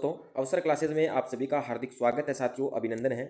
दोस्तों, अवसर क्लासेज में आप सभी का हार्दिक स्वागत है साथियों, अभिनंदन है।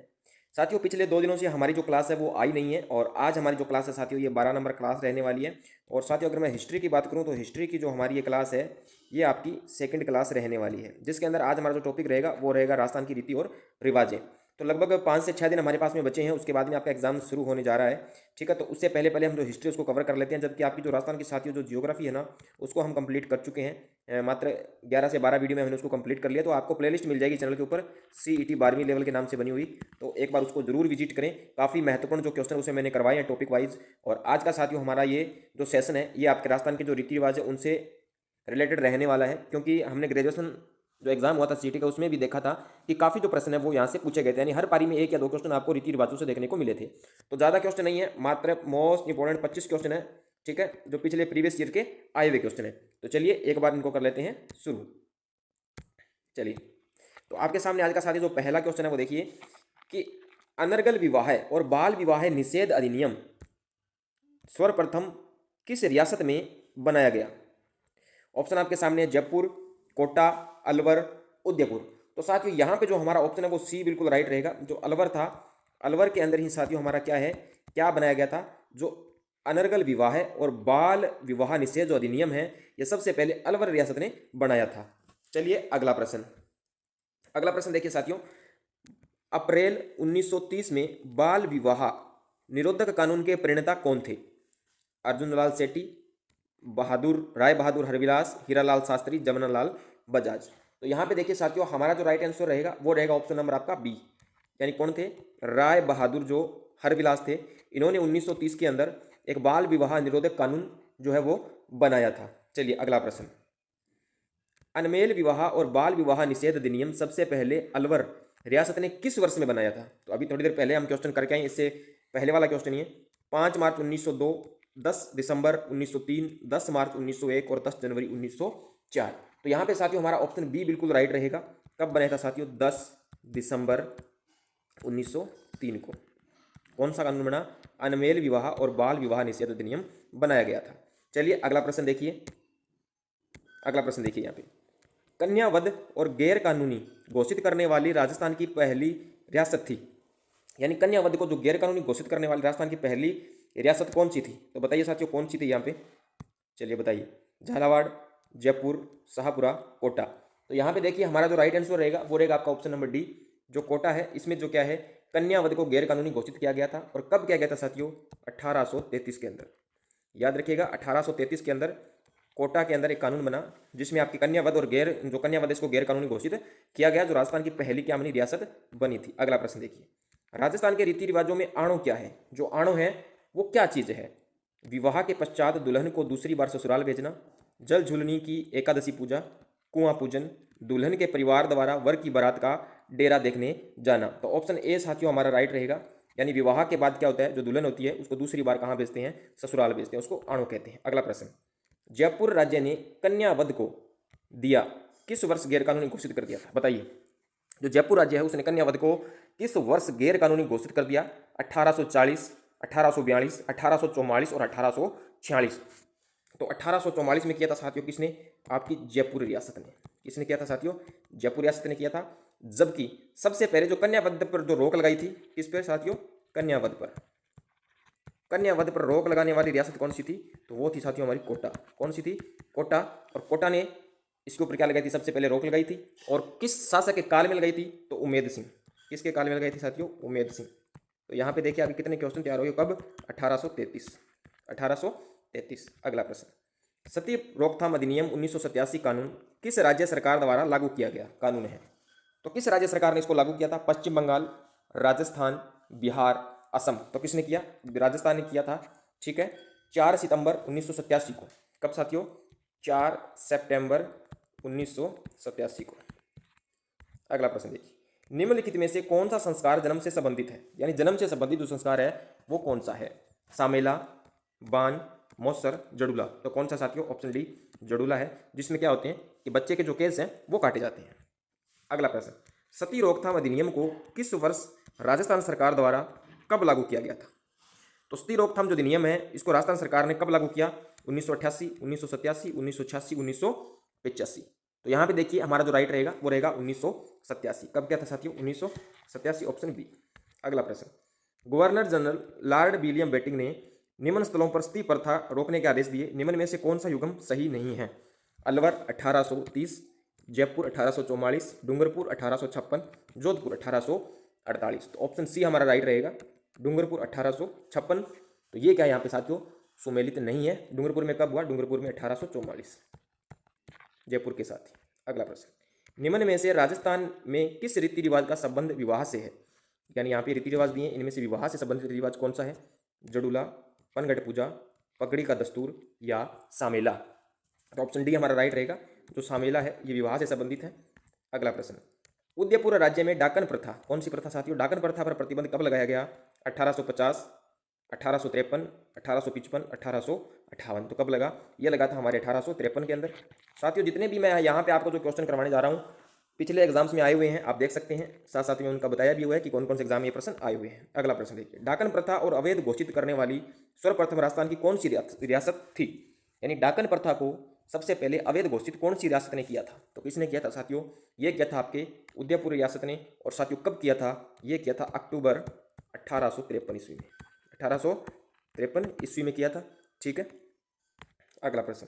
साथियों, पिछले 2 दिनों से हमारी जो क्लास है वो आई नहीं है और आज हमारी जो क्लास है साथियों ये 12 नंबर क्लास रहने वाली है। और साथियों अगर मैं हिस्ट्री की बात करूं तो हिस्ट्री की जो हमारी ये क्लास है ये आपकी सेकंड क्लास रहने वाली है, जिसके अंदर आज हमारा जो टॉपिक रहेगा वो रहेगा राजस्थान की रीति और रिवाजें। तो लगभग 5 से 6 दिन हमारे पास में बचे हैं, उसके बाद में आपका एग्जाम शुरू होने जा रहा है। ठीक है, तो उससे पहले पहले हम जो हिस्ट्री उसको कवर कर लेते हैं, जबकि आपकी जो राजस्थान की साथियों जो जियोग्राफी है ना उसको हम कंप्लीट कर चुके हैं। मात्र 11 से 12 वीडियो में हमने उसको कंप्लीट कर लिया। तो आपको प्लेलिस्ट मिल जाएगी चैनल के ऊपर, CET 12वीं लेवल के नाम से बनी हुई, तो एक बार उसको जरूर विजिट करें। काफ़ी महत्वपूर्ण जो क्वेश्चन उसे मैंने करवाए हैं टॉपिक वाइज। और आज का साथियों हमारा ये जो सेशन है ये आपके राजस्थान के जो रीति रिवाज है उनसे रिलेटेड रहने वाला है, क्योंकि हमने ग्रेजुएशन जो एग्जाम हुआ था CET का उसमें भी देखा था कि काफ़ी जो प्रश्न है वो यहाँ से पूछे गए थे, यानी हर पारी में 1 या 2 क्वेश्चन आपको रीति रिवाजों से देखने को मिले थे। तो ज़्यादा क्वेश्चन नहीं है, मात्र मोस्ट इंपॉर्टेंट 25 क्वेश्चन है। ठीक है, जो पिछले प्रीवियस ईयर के आए हुए क्वेश्चन है। तो चलिए एक बार इनको कर लेते हैं शुरू। चलिए, तो आपके सामने आज का साथी जो पहला क्वेश्चन है वो देखिए कि अनर्गल विवाह और बाल विवाह निषेध अधिनियम सर्वप्रथम किस रियासत में बनाया गया। ऑप्शन आपके सामने है जयपुर, कोटा, अलवर, उदयपुर। तो साथियों यहाँ पे जो हमारा ऑप्शन है वो सी बिल्कुल राइट रहेगा। जो अलवर था, अलवर के अंदर ही साथियों हमारा क्या है, क्या बनाया गया था, जो अनर्गल विवाह और बाल विवाह निषेध जो अधिनियम है ये सबसे पहले अलवर रियासत ने बनाया था। चलिए अगला प्रश्न, अगला प्रश्न देखिए साथियों, अप्रैल 1930 में बाल विवाह निरोधक कानून के प्रणेता कौन थे। अर्जुन लाल सेठी, राय बहादुर हरविलास, हीरालाल शास्त्री, जमनालाल बजाज। तो यहाँ पे देखिए साथियों हमारा जो राइट आंसर रहेगा वो रहेगा ऑप्शन नंबर आपका बी, यानी कौन थे, राय बहादुर जो हरविलास थे। इन्होंने 1930 के अंदर एक बाल विवाह निरोधक कानून जो है वो बनाया था। चलिए अगला प्रश्न, अनमेल विवाह और बाल विवाह निषेध अधिनियम सबसे पहले अलवर रियासत ने किस वर्ष में बनाया था। तो अभी थोड़ी देर पहले हम क्वेश्चन करके आए, इससे पहले वाला क्वेश्चन ये 5 मार्च 1902, 10 दिसंबर 1903, 10 मार्च 1901 और 10 जनवरी 1904। तो यहाँ पे साथियों हमारा ऑप्शन बी बिल्कुल राइट रहेगा। कब बनाया था साथियों, 10 दिसंबर 1903 को कौन सा कानून बना, अनमेल विवाह और बाल विवाह निषेध अधिनियम बनाया गया था। चलिए अगला प्रश्न देखिए, अगला प्रश्न देखिए यहाँ पे, कन्यावध और गैर कानूनी घोषित करने वाली राजस्थान की पहली रियासत थी, यानी कन्यावध को जो गैर कानूनी घोषित करने वाली राजस्थान की पहली रियासत कौन सी थी। तो बताइए साथियों कौन सी थी यहाँ पे, चलिए बताइए, झालावाड़, जयपुर, शाहपुरा, कोटा। तो यहाँ पे देखिए हमारा जो राइट आंसर रहेगा वो रहेगा आपका ऑप्शन नंबर डी, जो कोटा है। इसमें जो क्या है, कन्यावध को गैर कानूनी घोषित किया गया था। और कब किया गया था साथियों, 1833 के अंदर। याद रखिएगा 1833 के अंदर कोटा के अंदर एक कानून बना जिसमें आपकी कन्यावध और जो कन्यावध इसको गैर कानूनी घोषित किया गया, जो राजस्थान की पहली क्या बनी, रियासत बनी थी। अगला प्रश्न देखिए, राजस्थान के रीति रिवाजों में आणो क्या है। जो आणो है वो क्या चीज़ है, विवाह के पश्चात दुल्हन को दूसरी बार ससुराल भेजना, जल झूलनी की एकादशी पूजा, कुआं पूजन, दुल्हन के परिवार द्वारा वर की बारात का डेरा देखने जाना। तो ऑप्शन ए साथियों हमारा राइट रहेगा, यानी विवाह के बाद क्या होता है, जो दुल्हन होती है उसको दूसरी बार कहाँ भेजते हैं, ससुराल भेजते हैं, उसको आणो कहते हैं। अगला प्रश्न, जयपुर राज्य ने कन्यावध को दिया किस वर्ष गैर कानूनी घोषित कर दिया था। बताइए, जो जयपुर राज्य है उसने कन्यावध को किस वर्ष गैर कानूनी घोषित कर दिया। 1840, 1842, 1844 और 1846। तो 1844 में किया था साथियों किसने, आपकी जयपुर रियासत ने। किसने किया था साथियों, जयपुर रियासत ने किया था। जबकि सबसे पहले जो कन्यावध पर जो रोक लगाई थी, किस पर साथियों, कन्यावध पर। कन्यावध पर रोक लगाने वाली रियासत कौन सी थी, तो वो थी साथियों हमारी कोटा। कौन सी थी, कोटा। और कोटा ने इसके ऊपर क्या लगाई थी, सबसे पहले रोक लगाई थी। और किस शासक के काल में लगाई थी, तो उमेद सिंह। किसके काल में लगाई थी साथियों, उमेद सिंह। तो यहाँ पे देखिए आगे कितने क्वेश्चन तैयार हो गए, कब, 1833, 1833। अगला प्रश्न, सती रोकथाम अधिनियम 1987 कानून किस राज्य सरकार द्वारा लागू किया गया कानून है। तो किस राज्य सरकार ने इसको लागू किया था, पश्चिम बंगाल, राजस्थान, बिहार, असम। तो किसने किया, राजस्थान ने किया था। ठीक है, 4 सितंबर 1987 को। कब साथियों, 4 सितंबर 1987 को। अगला प्रश्न देखिए, निम्नलिखित में से कौन सा संस्कार जन्म से संबंधित है, यानी जन्म से संबंधित जो संस्कार है वो कौन सा है, सामेला, बान, मौसर, जडूला। तो कौन सा साथियों, ऑप्शन डी जडूला है, जिसमें क्या होते हैं कि बच्चे के जो केस हैं वो काटे जाते हैं। अगला प्रश्न, सती रोकथाम अधिनियम को किस वर्ष राजस्थान सरकार द्वारा कब लागू किया गया था। तो सती रोकथाम जो अधिनियम है इसको राजस्थान सरकार ने कब लागू किया, 1988, 1987, 1986, 1985। तो यहाँ पे देखिए हमारा जो राइट रहेगा वो रहेगा 1987। कब क्या था साथियों? 1987, ऑप्शन बी। अगला प्रश्न, governor general lord William Bentinck ने निम्न स्थलों पर सती प्रथा रोकने के आदेश दिए, निम्न में से कौन सा युग्म सही नहीं है? अलवर 1830, जयपुर 1844, डूंगरपुर 1856, जोधपुर 1848। तो ऑप्शन सी हमारा राइट रहेगा, डूंगरपुर 1856। तो ये क्या है यहाँ पे साथियों? सुमेलित नहीं है। डूंगरपुर में कब हुआ? डूंगरपुर में 1844, जयपुर के साथ ही। अगला प्रश्न, निम्न में से राजस्थान में किस रीति रिवाज का संबंध विवाह से है? यानी यहाँ पे रीति रिवाज दिए, इनमें से विवाह से संबंधित रीति रिवाज कौन सा है? जडूला, पनघट पूजा, पगड़ी का दस्तूर या सामेला? तो ऑप्शन डी हमारा राइट रहेगा, जो सामेला है ये विवाह से संबंधित है। अगला प्रश्न, उदयपुर राज्य में डाकन प्रथा, कौन सी प्रथा साथियों? डाकन प्रथा पर प्रतिबंध कब लगाया गया? 1850, 1853, 1855, 1858। तो कब लगा? ये लगा था हमारे 1853 के अंदर। साथियों जितने भी मैं यहाँ पे आपको जो क्वेश्चन करवाने जा रहा हूँ पिछले एग्जाम्स में आए हुए हैं, आप देख सकते हैं, साथ साथ में उनका बताया भी हुआ है कि कौन कौन से एग्जाम में ये प्रश्न आए हुए हैं। अगला प्रश्न देखिए, डाकन प्रथा और अवैध घोषित करने वाली सर्वप्रथम राजस्थान की कौन सी रियासत थी? यानी डाकन प्रथा को सबसे पहले अवैध घोषित कौन सी रियासत ने किया था? तो किसने किया था साथियों? ये किया था आपके उदयपुर रियासत ने। और साथियों कब किया था? ये किया था अक्टूबर 1853 ईस्वी में, 1853 ईस्वी में किया था। ठीक है। अगला प्रश्न,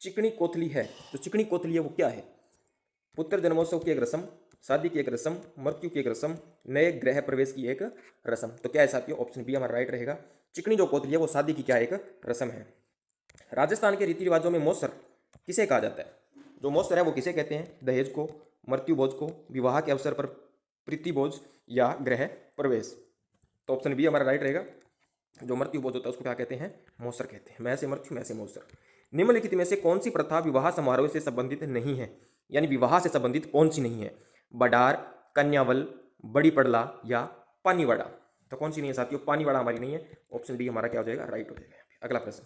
चिकनी कोथली है, तो चिकनी कोथली है वो क्या है? पुत्र जन्मोत्सव की एक रस्म, शादी की एक रस्म, मृत्यु की एक रस्म, नए गृह प्रवेश की एक रस्म। तो क्या है साथियों? ऑप्शन बी हमारा राइट रहेगा। चिकनी जो कोथली है वो शादी की क्या एक रस्म है। राजस्थान के रीति रिवाजों में मौसर किसे कहा जाता है? जो मौसर है वो किसे कहते हैं? दहेज को, मृत्यु भोज को, विवाह के अवसर पर प्रीति भोज या गृह प्रवेश? तो ऑप्शन बी हमारा राइट रहेगा। जो मृत्यु भोज होता है उसको क्या कहते हैं? मौसर कहते हैं। मैं से मृत्यु, मैं से मौसर। निम्नलिखित में से कौन सी प्रथा विवाह समारोह से संबंधित नहीं है? यानी विवाह से संबंधित कौन सी नहीं है? बडार, कन्यावल, बड़ी पड़ला या पानीवाड़ा? तो कौन सी नहीं है साथियों? पानीवाड़ा हमारी नहीं है। ऑप्शन डी हमारा क्या हो जाएगा? राइट हो जाएगा। अगला प्रश्न,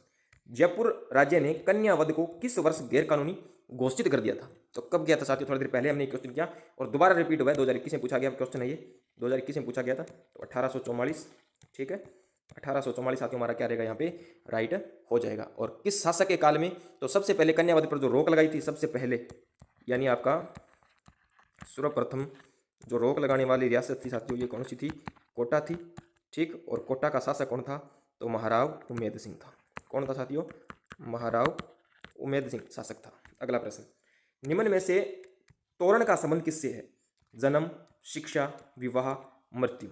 जयपुर राज्य ने कन्यावध को किस वर्ष गैरकानूनी घोषित कर दिया था? तो कब किया था साथियों? थोड़ी देर पहले हमने क्वेश्चन किया और दोबारा रिपीट हुआ है। 2021 में पूछा गया क्वेश्चन है ये, 2021 में पूछा गया था। तो 1844, ठीक है, 1844 साथियों हमारा क्या रहेगा यहाँ पे? राइट हो जाएगा। और किस शासक के काल में? तो सबसे पहले कन्यावध पर जो रोक लगाई थी सबसे पहले, यानी आपका सर्वप्रथम जो रोक लगाने वाली रियासत थी साथियों ये कौन सी थी? कोटा थी। ठीक, और कोटा का शासक कौन था? तो महाराव उमेद सिंह था। कौन था साथियों? महाराव उमेद सिंह शासक था। अगला प्रश्न, निम्न में से तोरण का संबंध किससे है? जन्म, शिक्षा, विवाह, मृत्यु?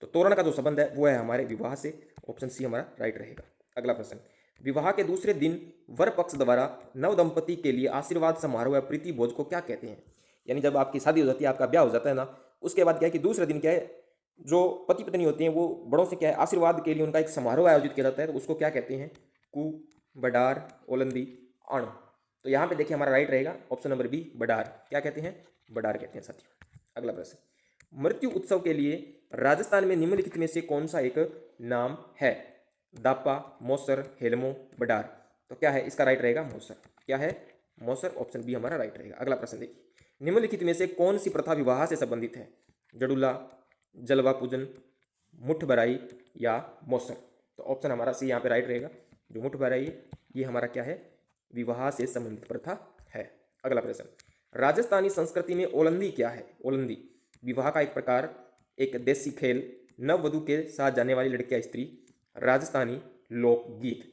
तो तोरण का जो संबंध है वो है हमारे विवाह से। ऑप्शन सी हमारा राइट रहेगा। अगला प्रश्न, विवाह के दूसरे दिन वर पक्ष द्वारा नव दंपति के लिए आशीर्वाद समारोह या प्रीति भोज को क्या कहते हैं? यानी जब आपकी शादी हो जाती है, आपका ब्याह हो जाता है ना, उसके बाद क्या है कि दूसरे दिन क्या है, जो पति पत्नी होते हैं वो बड़ों से क्या है आशीर्वाद के लिए उनका एक समारोह आयोजित किया जाता है। तो उसको क्या कहते हैं? कु, बडार, ओलंदी, अण? तो यहाँ पे देखिए हमारा राइट रहेगा ऑप्शन नंबर बी, बडार। क्या कहते हैं? बडार कहते हैं साथियों। अगला प्रश्न, मृत्यु उत्सव के लिए राजस्थान में निम्नलिखित में से कौन सा एक नाम है? दापा, मौसर, हेलमो, बडार? तो क्या है इसका राइट रहेगा? मौसर। क्या है? मौसर। ऑप्शन बी हमारा राइट रहेगा। अगला प्रश्न देखिए, निम्नलिखित में से कौन सी प्रथा विवाह से संबंधित है? जडुला, जलवा पूजन, मुठ भराई या मौसर? तो ऑप्शन हमारा सी यहाँ पे राइट रहेगा। जो मुठ भराई है ये हमारा क्या है? विवाह से संबंधित प्रथा है। अगला प्रश्न, राजस्थानी संस्कृति में ओलंदी क्या है? ओलंदी विवाह का एक प्रकार, एक देसी खेल, नववधु के साथ जाने वाली लड़कियां स्त्री, राजस्थानी लोकगीत?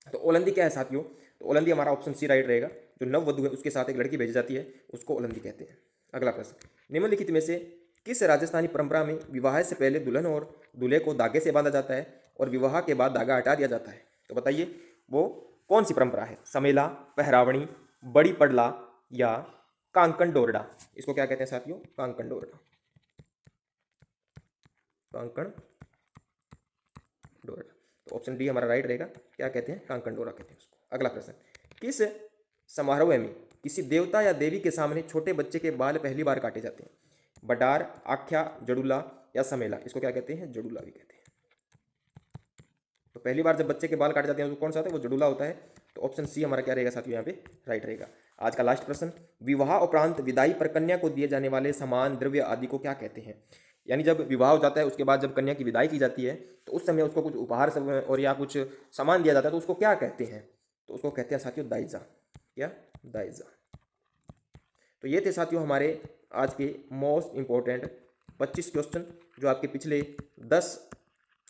तो ओलंदी क्या है साथियों? तो ओलंदी हमारा ऑप्शन सी राइट रहेगा। जो नववधु है उसके साथ एक लड़की भेजी जाती है उसको ओलंदी कहते हैं। अगला प्रश्न, निम्नलिखित में से किस राजस्थानी परंपरा में विवाह से पहले दुल्हन और दूल्हे को धागे से बांधा जाता है और विवाह के बाद धागा हटा दिया जाता है? तो बताइए वो कौन सी परंपरा है? समेला, पहरावणी, बड़ी पड़ला या कांकन डोरडा? इसको क्या कहते हैं साथियों? कांकन डोरडा। कांकन डोरडा। तो ऑप्शन डी हमारा राइट रहेगा। क्या कहते हैं? कांकन डोरा कहते हैं उसको। अगला प्रश्न, किस समारोह में किसी देवता या देवी के सामने छोटे बच्चे के बाल पहली बार काटे जाते हैं? बडार, आख्या, जडुला या समेला? इसको क्या कहते हैं? जडुला भी कहते हैं। तो पहली बार जब बच्चे के बाल काटे जाते हैं तो कौन सा होता है? वो जडुला होता है। तो ऑप्शन सी हमारा क्या रहेगा साथियों? यहाँ पे राइट रहेगा। आज का लास्ट प्रश्न, विवाह उपरांत विदाई पर कन्या को दिए जाने वाले सामान, द्रव्य आदि को क्या कहते हैं? यानी जब विवाह हो जाता है उसके बाद जब कन्या की विदाई की जाती है तो उस समय उसको कुछ उपहार सब और या कुछ सामान दिया जाता है तो उसको क्या कहते हैं? तो उसको कहते हैं साथियों दाइजा। क्या? दाइजा। तो ये थे साथियों हमारे आज के मोस्ट इम्पोर्टेंट 25 क्वेश्चन जो आपके पिछले 10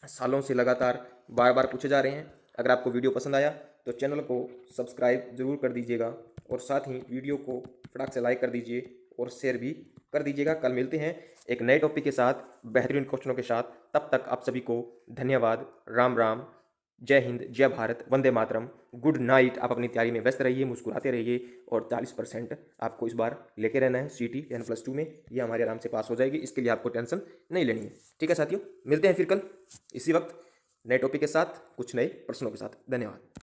सालों से लगातार बार बार पूछे जा रहे हैं। अगर आपको वीडियो पसंद आया तो चैनल को सब्सक्राइब जरूर कर दीजिएगा और साथ ही वीडियो को फटाक से लाइक कर दीजिए और शेयर भी कर दीजिएगा। कल मिलते हैं एक नए टॉपिक के साथ, बेहतरीन क्वेश्चनों के साथ। तब तक आप सभी को धन्यवाद। राम राम, जय हिंद, जय भारत, वंदे मातरम, गुड नाइट। आप अपनी तैयारी में व्यस्त रहिए, मुस्कुराते रहिए और 40% आपको इस बार लेके रहना है सीटी 10+2 में। ये हमारे आराम से पास हो जाएगी, इसके लिए आपको टेंशन नहीं लेनी है। ठीक है साथियों, मिलते हैं फिर कल इसी वक्त नए टॉपिक के साथ, कुछ नए प्रश्नों के साथ। धन्यवाद।